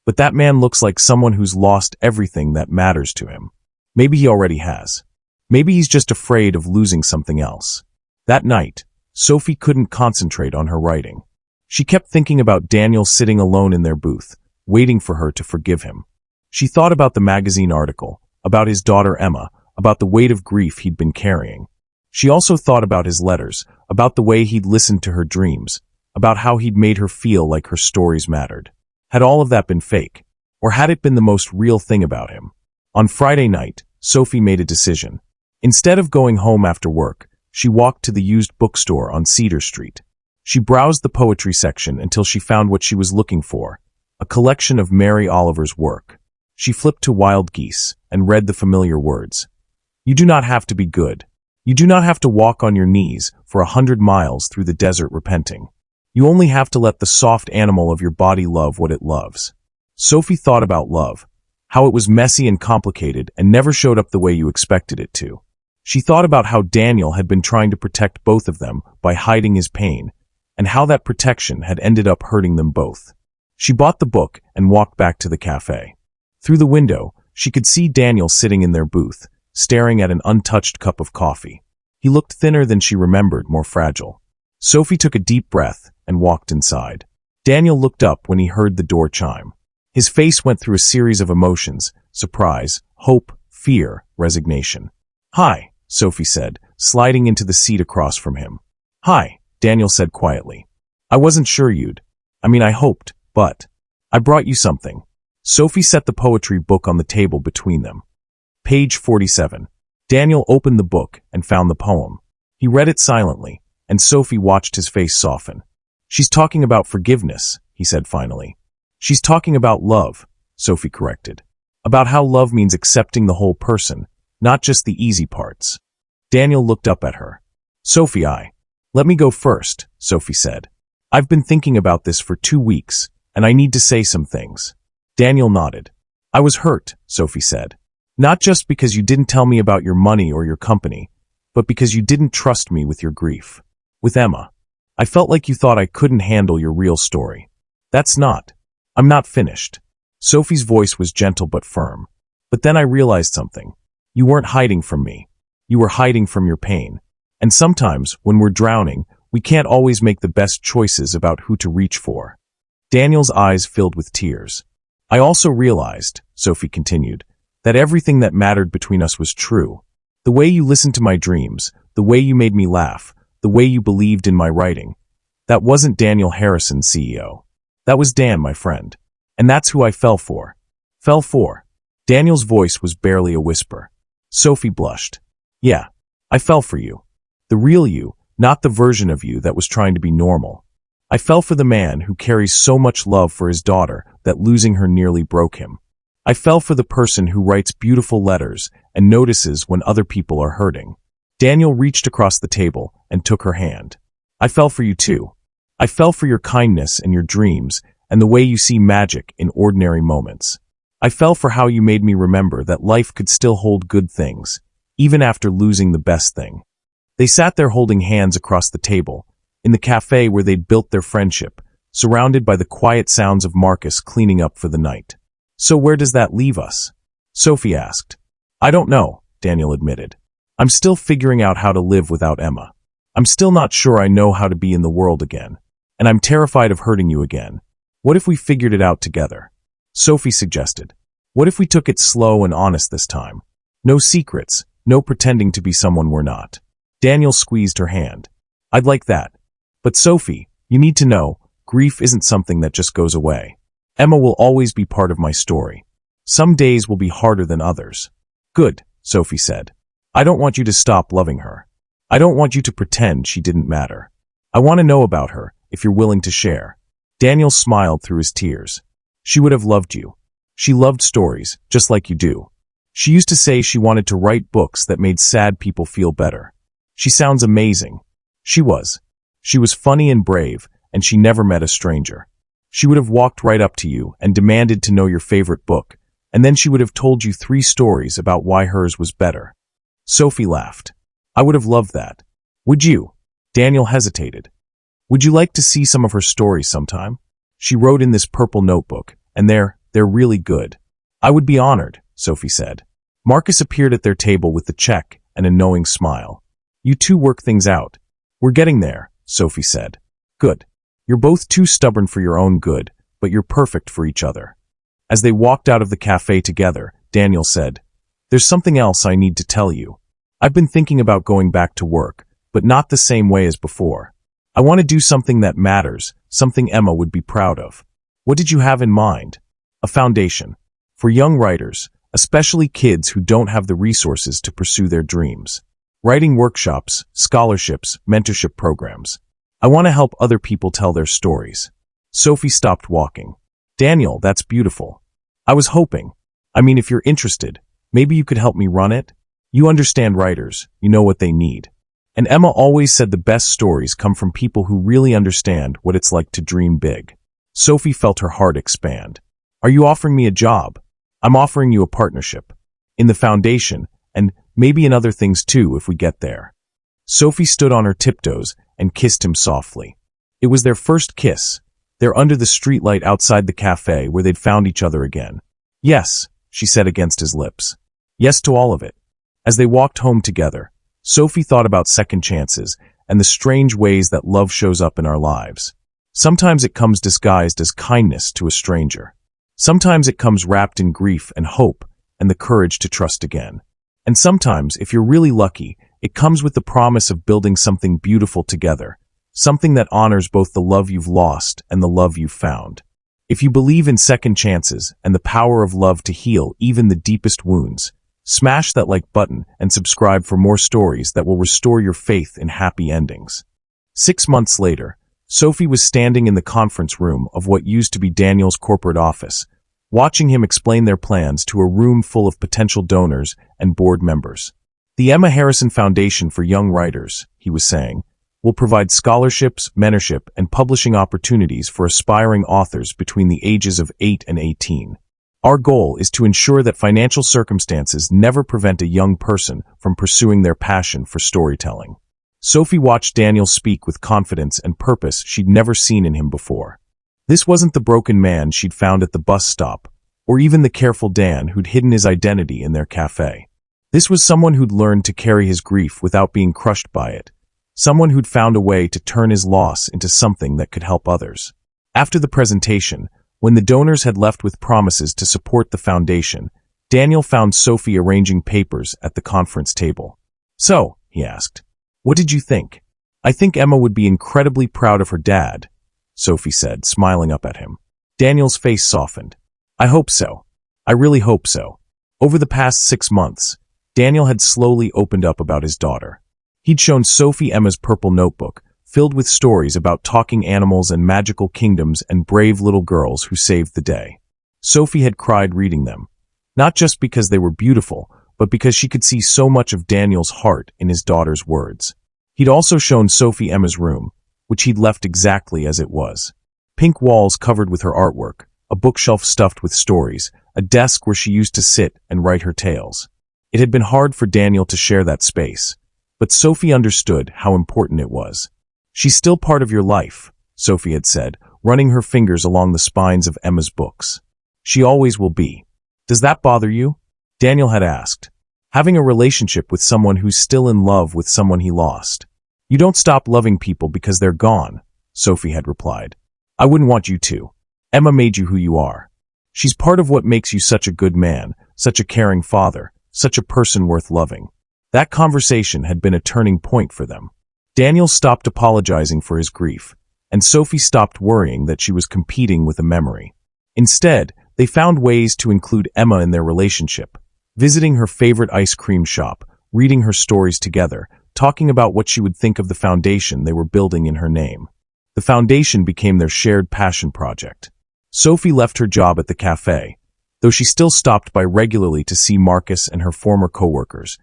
but that man looks like someone who's lost everything that matters to him. Maybe he already has. Maybe he's just afraid of losing something else. That night, Sophie couldn't concentrate on her writing. She kept thinking about Daniel sitting alone in their booth, waiting for her to forgive him. She thought about the magazine article, about his daughter Emma, about the weight of grief he'd been carrying. She also thought about his letters, about the way he'd listened to her dreams, about how he'd made her feel like her stories mattered. Had all of that been fake? Or had it been the most real thing about him? On Friday night, Sophie made a decision. Instead of going home after work, she walked to the used bookstore on Cedar Street. She browsed the poetry section until she found what she was looking for, a collection of Mary Oliver's work. She flipped to Wild Geese and read the familiar words. You do not have to be good. You do not have to walk on your knees for 100 miles through the desert repenting. You only have to let the soft animal of your body love what it loves. Sophie thought about love, how it was messy and complicated and never showed up the way you expected it to. She thought about how Daniel had been trying to protect both of them by hiding his pain, and how that protection had ended up hurting them both. She bought the book and walked back to the cafe. Through the window, she could see Daniel sitting in their booth, staring at an untouched cup of coffee. He looked thinner than she remembered, more fragile. Sophie took a deep breath and walked inside. Daniel looked up when he heard the door chime. His face went through a series of emotions: surprise, hope, fear, resignation. "Hi," Sophie said, sliding into the seat across from him. "Hi," Daniel said quietly. "I wasn't sure I hoped, but I brought you something." Sophie set the poetry book on the table between them. Page 47. Daniel opened the book and found the poem. He read it silently, and Sophie watched his face soften. "She's talking about forgiveness," he said finally. "She's talking about love," Sophie corrected. "About how love means accepting the whole person, not just the easy parts." Daniel looked up at her. "Sophie, let me go first," Sophie said. "I've been thinking about this for 2 weeks, and I need to say some things." Daniel nodded. "I was hurt," Sophie said. "Not just because you didn't tell me about your money or your company, but because you didn't trust me with your grief. With Emma. I felt like you thought I couldn't handle your real story. I'm not finished." Sophie's voice was gentle but firm. "But then I realized something. You weren't hiding from me. You were hiding from your pain. And sometimes, when we're drowning, we can't always make the best choices about who to reach for." Daniel's eyes filled with tears. "I also realized," Sophie continued, "that everything that mattered between us was true. The way you listened to my dreams, the way you made me laugh, the way you believed in my writing. That wasn't Daniel Harrison, CEO. That was Dan, my friend. And that's who I fell for." "Fell for?" Daniel's voice was barely a whisper. Sophie blushed. "Yeah, I fell for you. The real you, not the version of you that was trying to be normal. I fell for the man who carries so much love for his daughter that losing her nearly broke him. I fell for the person who writes beautiful letters and notices when other people are hurting." Daniel reached across the table and took her hand. "I fell for you too. I fell for your kindness and your dreams and the way you see magic in ordinary moments. I fell for how you made me remember that life could still hold good things, even after losing the best thing." They sat there holding hands across the table, in the cafe where they'd built their friendship, surrounded by the quiet sounds of Marcus cleaning up for the night. "So where does that leave us?" Sophie asked. "I don't know," Daniel admitted. "I'm still figuring out how to live without Emma. I'm still not sure I know how to be in the world again. And I'm terrified of hurting you again. What if we figured it out together?" Sophie suggested. "What if we took it slow and honest this time? No secrets, no pretending to be someone we're not." Daniel squeezed her hand. "I'd like that. But Sophie, you need to know, grief isn't something that just goes away. Emma will always be part of my story. Some days will be harder than others." "Good," Sophie said. "I don't want you to stop loving her. I don't want you to pretend she didn't matter. I want to know about her, if you're willing to share." Daniel smiled through his tears. "She would have loved you. She loved stories, just like you do. She used to say she wanted to write books that made sad people feel better. She sounds amazing." She was. She was funny and brave, and she never met a stranger. She would have walked right up to you and demanded to know your favorite book, and then she would have told you 3 stories about why hers was better." Sophie laughed. "I would have loved that. Would you?" Daniel hesitated. "Would you like to see some of her stories sometime? She wrote in this purple notebook, and they're really good." "I would be honored," Sophie said. Marcus appeared at their table with the check and a knowing smile. "You two work things out." "We're getting there," Sophie said. "Good. You're both too stubborn for your own good, but you're perfect for each other." As they walked out of the cafe together, Daniel said, "There's something else I need to tell you. I've been thinking about going back to work, but not the same way as before. I want to do something that matters, something Emma would be proud of." "What did you have in mind?" "A foundation. For young writers, especially kids who don't have the resources to pursue their dreams. Writing workshops, scholarships, mentorship programs. I want to help other people tell their stories." Sophie stopped walking. "Daniel, that's beautiful. I was hoping. If you're interested, maybe you could help me run it? You understand writers, you know what they need. And Emma always said the best stories come from people who really understand what it's like to dream big." Sophie felt her heart expand. "Are you offering me a job?" "I'm offering you a partnership. In the foundation, and maybe in other things too if we get there." Sophie stood on her tiptoes and kissed him softly. It was their first kiss. They're under the streetlight outside the cafe where they'd found each other again. "Yes," she said against his lips. "Yes to all of it." As they walked home together, Sophie thought about second chances and the strange ways that love shows up in our lives. Sometimes it comes disguised as kindness to a stranger. Sometimes it comes wrapped in grief and hope and the courage to trust again. And sometimes, if you're really lucky, it comes with the promise of building something beautiful together, something that honors both the love you've lost and the love you've found. If you believe in second chances and the power of love to heal even the deepest wounds, smash that like button and subscribe for more stories that will restore your faith in happy endings. 6 months later, Sophie was standing in the conference room of what used to be Daniel's corporate office, watching him explain their plans to a room full of potential donors and board members. The Emma Harrison Foundation for Young Writers, he was saying, will provide scholarships, mentorship, and publishing opportunities for aspiring authors between the ages of 8 and 18. Our goal is to ensure that financial circumstances never prevent a young person from pursuing their passion for storytelling. Sophie watched Daniel speak with confidence and purpose she'd never seen in him before. This wasn't the broken man she'd found at the bus stop, or even the careful Dan who'd hidden his identity in their cafe. This was someone who'd learned to carry his grief without being crushed by it, someone who'd found a way to turn his loss into something that could help others. After the presentation, when the donors had left with promises to support the foundation, Daniel found Sophie arranging papers at the conference table. "So," he asked, "what did you think?" "I think Emma would be incredibly proud of her dad," Sophie said, smiling up at him. Daniel's face softened. "I hope so. I really hope so." Over the past 6 months, Daniel had slowly opened up about his daughter. He'd shown Sophie Emma's purple notebook, filled with stories about talking animals and magical kingdoms and brave little girls who saved the day. Sophie had cried reading them, not just because they were beautiful, but because she could see so much of Daniel's heart in his daughter's words. He'd also shown Sophie Emma's room, which he'd left exactly as it was. Pink walls covered with her artwork, a bookshelf stuffed with stories, a desk where she used to sit and write her tales. It had been hard for Daniel to share that space, but Sophie understood how important it was. "She's still part of your life," Sophie had said, running her fingers along the spines of Emma's books. "She always will be." "Does that bother you?" Daniel had asked. "Having a relationship with someone who's still in love with someone he lost." "You don't stop loving people because they're gone," Sophie had replied. "I wouldn't want you to. Emma made you who you are. She's part of what makes you such a good man, such a caring father, such a person worth loving." That conversation had been a turning point for them. Daniel stopped apologizing for his grief, and Sophie stopped worrying that she was competing with a memory. Instead, they found ways to include Emma in their relationship, visiting her favorite ice cream shop, reading her stories together, talking about what she would think of the foundation they were building in her name. The foundation became their shared passion project. Sophie left her job at the cafe, though she still stopped by regularly to see Marcus and her former coworkers,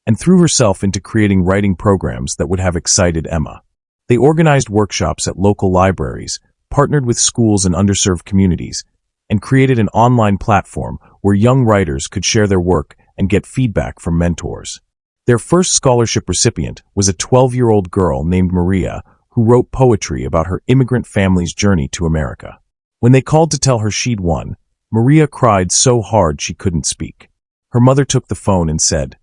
and threw herself into creating writing programs that would have excited Emma. They organized workshops at local libraries, partnered with schools and underserved communities, and created an online platform where young writers could share their work and get feedback from mentors. Their first scholarship recipient was a 12-year-old girl named Maria who wrote poetry about her immigrant family's journey to America. When they called to tell her she'd won, Maria cried so hard she couldn't speak. Her mother took the phone and said,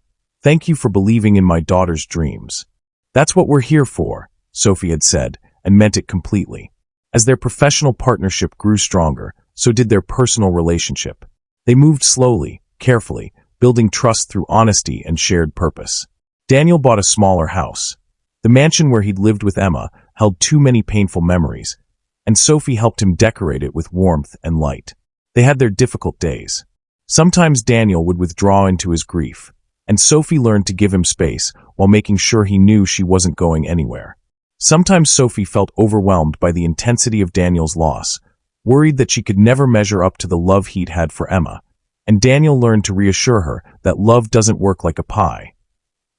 "Thank you for believing in my daughter's dreams." "That's what we're here for," Sophie had said, and meant it completely. As their professional partnership grew stronger, so did their personal relationship. They moved slowly, carefully, building trust through honesty and shared purpose. Daniel bought a smaller house. The mansion where he'd lived with Emma held too many painful memories, and Sophie helped him decorate it with warmth and light. They had their difficult days. Sometimes Daniel would withdraw into his grief, and Sophie learned to give him space while making sure he knew she wasn't going anywhere. Sometimes Sophie felt overwhelmed by the intensity of Daniel's loss, worried that she could never measure up to the love he'd had for Emma, and Daniel learned to reassure her that love doesn't work like a pie.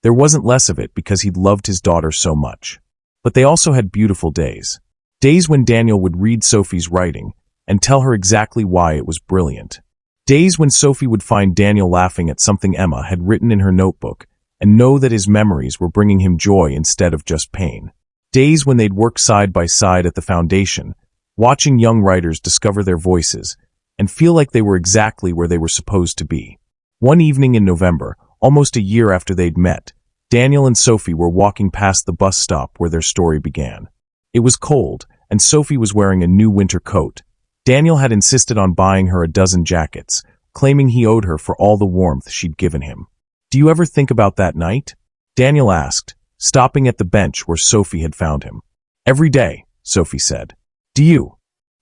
There wasn't less of it because he'd loved his daughter so much. But they also had beautiful days. Days when Daniel would read Sophie's writing and tell her exactly why it was brilliant. Days when Sophie would find Daniel laughing at something Emma had written in her notebook and know that his memories were bringing him joy instead of just pain. Days when they'd work side by side at the foundation, watching young writers discover their voices and feel like they were exactly where they were supposed to be. One evening in November, almost a year after they'd met, Daniel and Sophie were walking past the bus stop where their story began. It was cold, and Sophie was wearing a new winter coat. Daniel had insisted on buying her a dozen jackets, claiming he owed her for all the warmth she'd given him. "Do you ever think about that night?" Daniel asked, stopping at the bench where Sophie had found him. "Every day," Sophie said. "Do you?"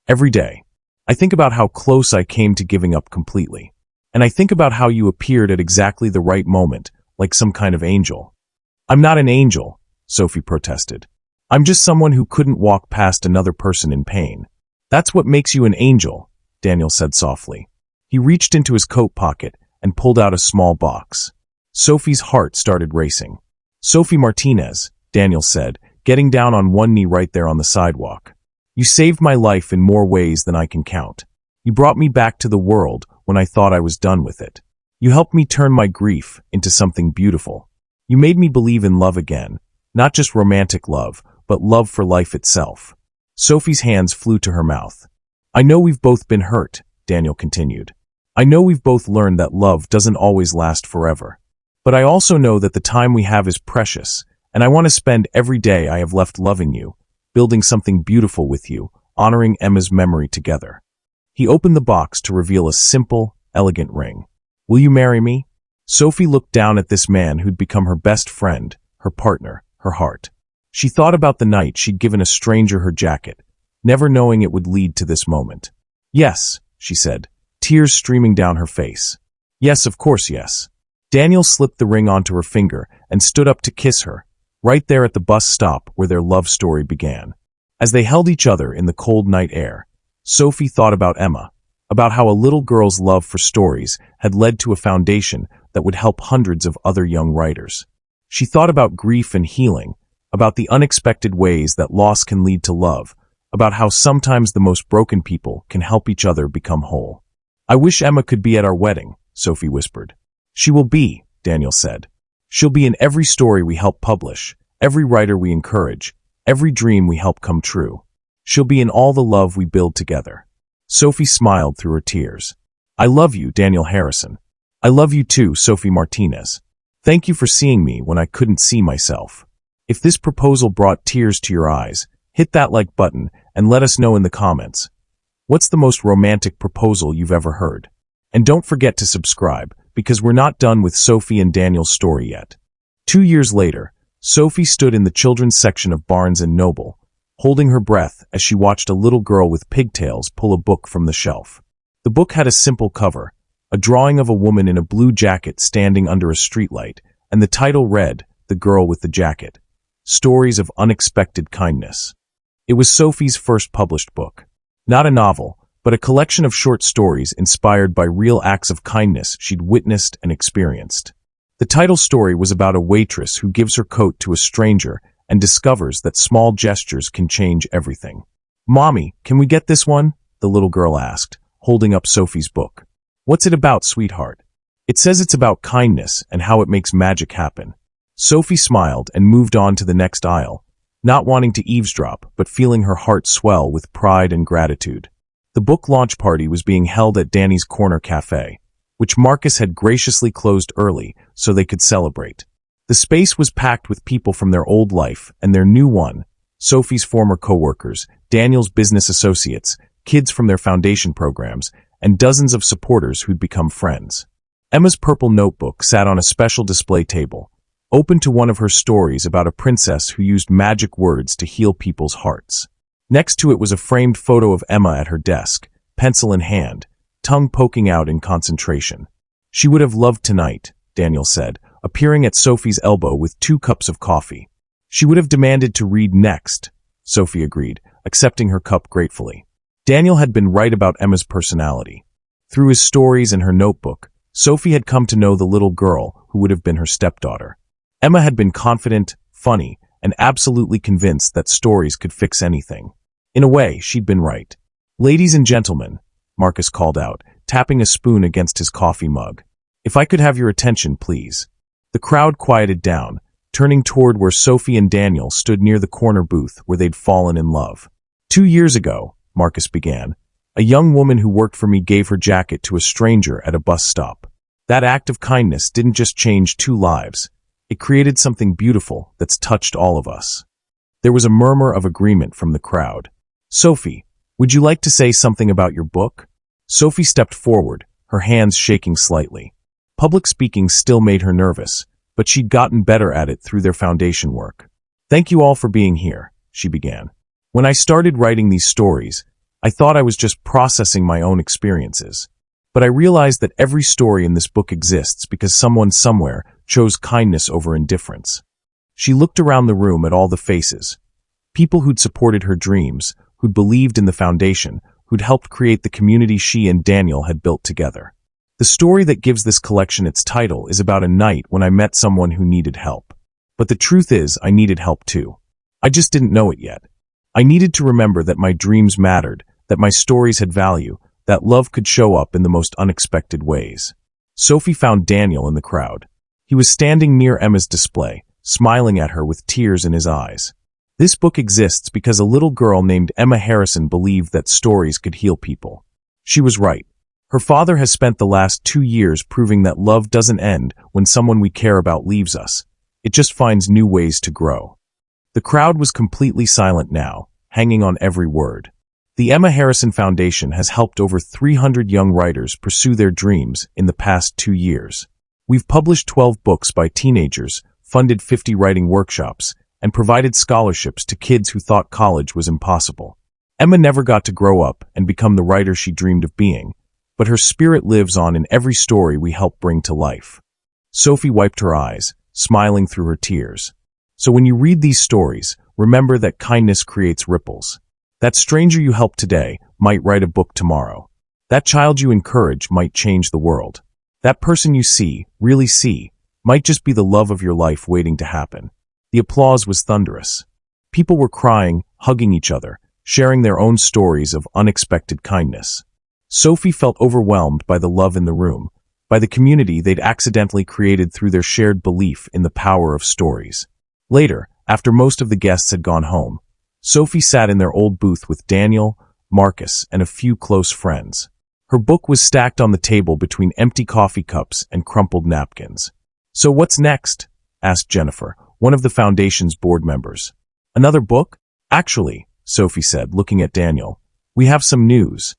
"Every day. I think about how close I came to giving up completely. And I think about how you appeared at exactly the right moment, like some kind of angel." "I'm not an angel," Sophie protested. "I'm just someone who couldn't walk past another person in pain." "That's what makes you an angel," Daniel said softly. He reached into his coat pocket and pulled out a small box. Sophie's heart started racing. "Sophie Martinez," Daniel said, getting down on one knee right there on the sidewalk. "You saved my life in more ways than I can count. You brought me back to the world when I thought I was done with it. You helped me turn my grief into something beautiful. You made me believe in love again, not just romantic love, but love for life itself." Sophie's hands flew to her mouth. "I know we've both been hurt," Daniel continued. "I know we've both learned that love doesn't always last forever. But I also know that the time we have is precious, and I want to spend every day I have left loving you, building something beautiful with you, honoring Emma's memory together." He opened the box to reveal a simple, elegant ring. "Will you marry me?" Sophie looked down at this man who'd become her best friend, her partner, her heart. She thought about the night she'd given a stranger her jacket, never knowing it would lead to this moment. "Yes," she said, tears streaming down her face. "Yes, of course, yes." Daniel slipped the ring onto her finger and stood up to kiss her, right there at the bus stop where their love story began. As they held each other in the cold night air, Sophie thought about Emma, about how a little girl's love for stories had led to a foundation that would help hundreds of other young writers. She thought about grief and healing, about the unexpected ways that loss can lead to love, about how sometimes the most broken people can help each other become whole. "I wish Emma could be at our wedding," Sophie whispered. "She will be," Daniel said. "She'll be in every story we help publish, every writer we encourage, every dream we help come true. She'll be in all the love we build together." Sophie smiled through her tears. "I love you, Daniel Harrison. I love you too, Sophie Martinez. Thank you for seeing me when I couldn't see myself." If this proposal brought tears to your eyes, hit that like button and let us know in the comments. What's the most romantic proposal you've ever heard? And don't forget to subscribe, because we're not done with Sophie and Daniel's story yet. 2 years later, Sophie stood in the children's section of Barnes & Noble, holding her breath as she watched a little girl with pigtails pull a book from the shelf. The book had a simple cover, a drawing of a woman in a blue jacket standing under a streetlight, and the title read, "The Girl with the Jacket. Stories of Unexpected Kindness." It was Sophie's first published book. Not a novel, but a collection of short stories inspired by real acts of kindness she'd witnessed and experienced. The title story was about a waitress who gives her coat to a stranger and discovers that small gestures can change everything. "Mommy, can we get this one?" the little girl asked, holding up Sophie's book. "What's it about, sweetheart?" "It says it's about kindness and how it makes magic happen." Sophie smiled and moved on to the next aisle, not wanting to eavesdrop, but feeling her heart swell with pride and gratitude. The book launch party was being held at Danny's Corner Cafe, which Marcus had graciously closed early so they could celebrate. The space was packed with people from their old life and their new one, Sophie's former co-workers, Daniel's business associates, kids from their foundation programs, and dozens of supporters who'd become friends. Emma's purple notebook sat on a special display table, open to one of her stories about a princess who used magic words to heal people's hearts. Next to it was a framed photo of Emma at her desk, pencil in hand, tongue poking out in concentration. "She would have loved tonight," Daniel said, appearing at Sophie's elbow with 2 cups of coffee. "She would have demanded to read next," Sophie agreed, accepting her cup gratefully. Daniel had been right about Emma's personality. Through his stories and her notebook, Sophie had come to know the little girl who would have been her stepdaughter. Emma had been confident, funny, and absolutely convinced that stories could fix anything. In a way, she'd been right. "Ladies and gentlemen," Marcus called out, tapping a spoon against his coffee mug. "If I could have your attention, please." The crowd quieted down, turning toward where Sophie and Daniel stood near the corner booth where they'd fallen in love. 2 years ago," Marcus began, "a young woman who worked for me gave her jacket to a stranger at a bus stop. That act of kindness didn't just change 2 lives. It created something beautiful that's touched all of us." There was a murmur of agreement from the crowd. Sophie, would you like to say something about your book? Sophie stepped forward, her hands shaking slightly. Public speaking still made her nervous, but she'd gotten better at it through their foundation work. Thank you all for being here, she began. When I started writing these stories, I thought I was just processing my own experiences. But I realized that every story in this book exists because someone somewhere chose kindness over indifference. She looked around the room at all the faces. People who'd supported her dreams, who'd believed in the foundation, who'd helped create the community she and Daniel had built together. The story that gives this collection its title is about a night when I met someone who needed help. But the truth is, I needed help too. I just didn't know it yet. I needed to remember that my dreams mattered, that my stories had value, that love could show up in the most unexpected ways. Sophie found Daniel in the crowd. He was standing near Emma's display, smiling at her with tears in his eyes. This book exists because a little girl named Emma Harrison believed that stories could heal people. She was right. Her father has spent the last 2 years proving that love doesn't end when someone we care about leaves us. It just finds new ways to grow. The crowd was completely silent now, hanging on every word. The Emma Harrison Foundation has helped over 300 young writers pursue their dreams in the past 2 years. We've published 12 books by teenagers, funded 50 writing workshops, and provided scholarships to kids who thought college was impossible. Emma never got to grow up and become the writer she dreamed of being, but her spirit lives on in every story we help bring to life. Sophie wiped her eyes, smiling through her tears. So when you read these stories, remember that kindness creates ripples. That stranger you help today might write a book tomorrow. That child you encourage might change the world. That person you see, really see, might just be the love of your life waiting to happen. The applause was thunderous. People were crying, hugging each other, sharing their own stories of unexpected kindness. Sophie felt overwhelmed by the love in the room, by the community they'd accidentally created through their shared belief in the power of stories. Later, after most of the guests had gone home, Sophie sat in their old booth with Daniel, Marcus, and a few close friends. Her book was stacked on the table between empty coffee cups and crumpled napkins. "So what's next?" asked Jennifer, one of the foundation's board members. "Another book?" "Actually," Sophie said, looking at Daniel, "we have some news."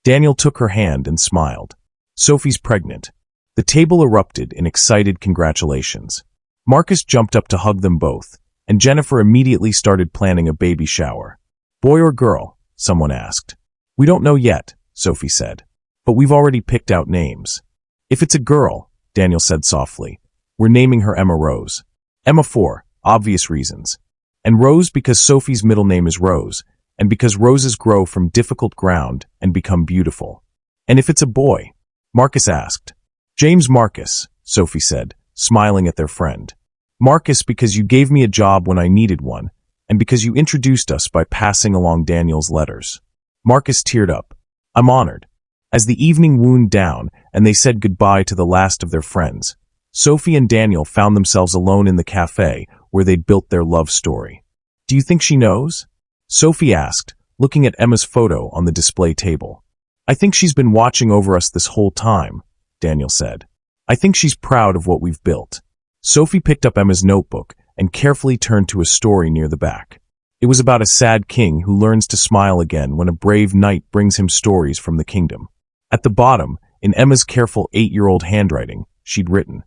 Daniel took her hand and smiled. "Sophie's pregnant." The table erupted in excited congratulations. Marcus jumped up to hug them both, and Jennifer immediately started planning a baby shower. "Boy or girl?" someone asked. "We don't know yet," Sophie said, "but we've already picked out names." "If it's a girl," Daniel said softly, "we're naming her Emma Rose. Emma for obvious reasons. And Rose because Sophie's middle name is Rose, and because roses grow from difficult ground and become beautiful." "And if it's a boy?" Marcus asked. "James Marcus," Sophie said, smiling at their friend. "Marcus because you gave me a job when I needed one, and because you introduced us by passing along Daniel's letters." Marcus teared up. "I'm honored." As the evening wound down and they said goodbye to the last of their friends, Sophie and Daniel found themselves alone in the cafe where they'd built their love story. "Do you think she knows?" Sophie asked, looking at Emma's photo on the display table. "I think she's been watching over us this whole time," Daniel said. "I think she's proud of what we've built." Sophie picked up Emma's notebook and carefully turned to a story near the back. It was about a sad king who learns to smile again when a brave knight brings him stories from the kingdom. At the bottom, in Emma's careful 8-year-old handwriting, she'd written,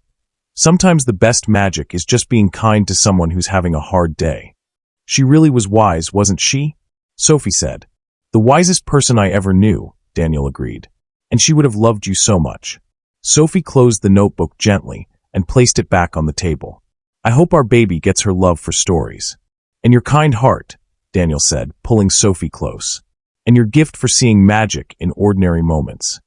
"Sometimes the best magic is just being kind to someone who's having a hard day." "She really was wise, wasn't she?" Sophie said. "The wisest person I ever knew," Daniel agreed. "And she would have loved you so much." Sophie closed the notebook gently and placed it back on the table. "I hope our baby gets her love for stories. And your kind heart," Daniel said, pulling Sophie close. "And your gift for seeing magic in ordinary moments."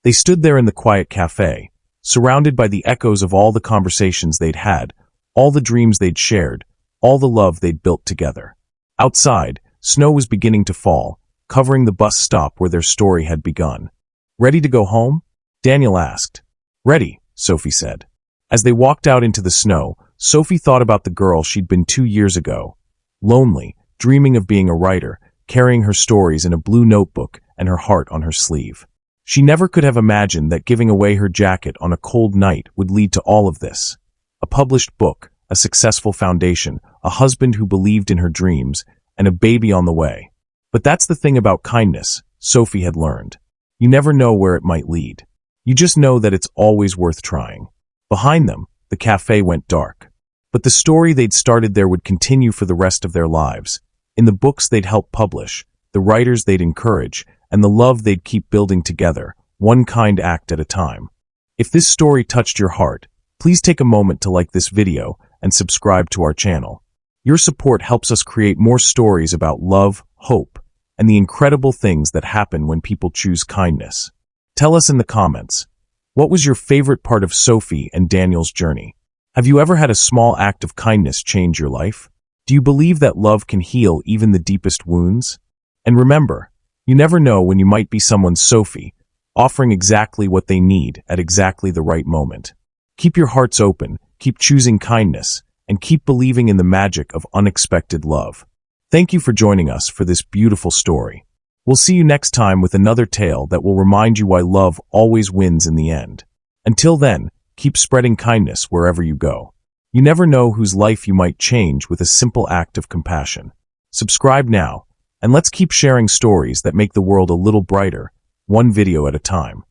They stood there in the quiet cafe, surrounded by the echoes of all the conversations they'd had, all the dreams they'd shared, all the love they'd built together. Outside, snow was beginning to fall, covering the bus stop where their story had begun. "Ready to go home?" Daniel asked. "Ready," Sophie said. As they walked out into the snow, Sophie thought about the girl she'd been 2 years ago, lonely, dreaming of being a writer, carrying her stories in a blue notebook and her heart on her sleeve. She never could have imagined that giving away her jacket on a cold night would lead to all of this. A published book, a successful foundation, a husband who believed in her dreams, and a baby on the way. But that's the thing about kindness, Sophie had learned. You never know where it might lead. You just know that it's always worth trying. Behind them, the cafe went dark. But the story they'd started there would continue for the rest of their lives. In the books they'd help publish, the writers they'd encourage, and the love they'd keep building together, one kind act at a time. If this story touched your heart, please take a moment to like this video and subscribe to our channel. Your support helps us create more stories about love, hope, and the incredible things that happen when people choose kindness. Tell us in the comments, what was your favorite part of Sophie and Daniel's journey? Have you ever had a small act of kindness change your life? Do you believe that love can heal even the deepest wounds? And remember, you never know when you might be someone's Sophie, offering exactly what they need at exactly the right moment. Keep your hearts open, keep choosing kindness, and keep believing in the magic of unexpected love. Thank you for joining us for this beautiful story. We'll see you next time with another tale that will remind you why love always wins in the end. Until then, keep spreading kindness wherever you go. You never know whose life you might change with a simple act of compassion. Subscribe now, and let's keep sharing stories that make the world a little brighter, one video at a time.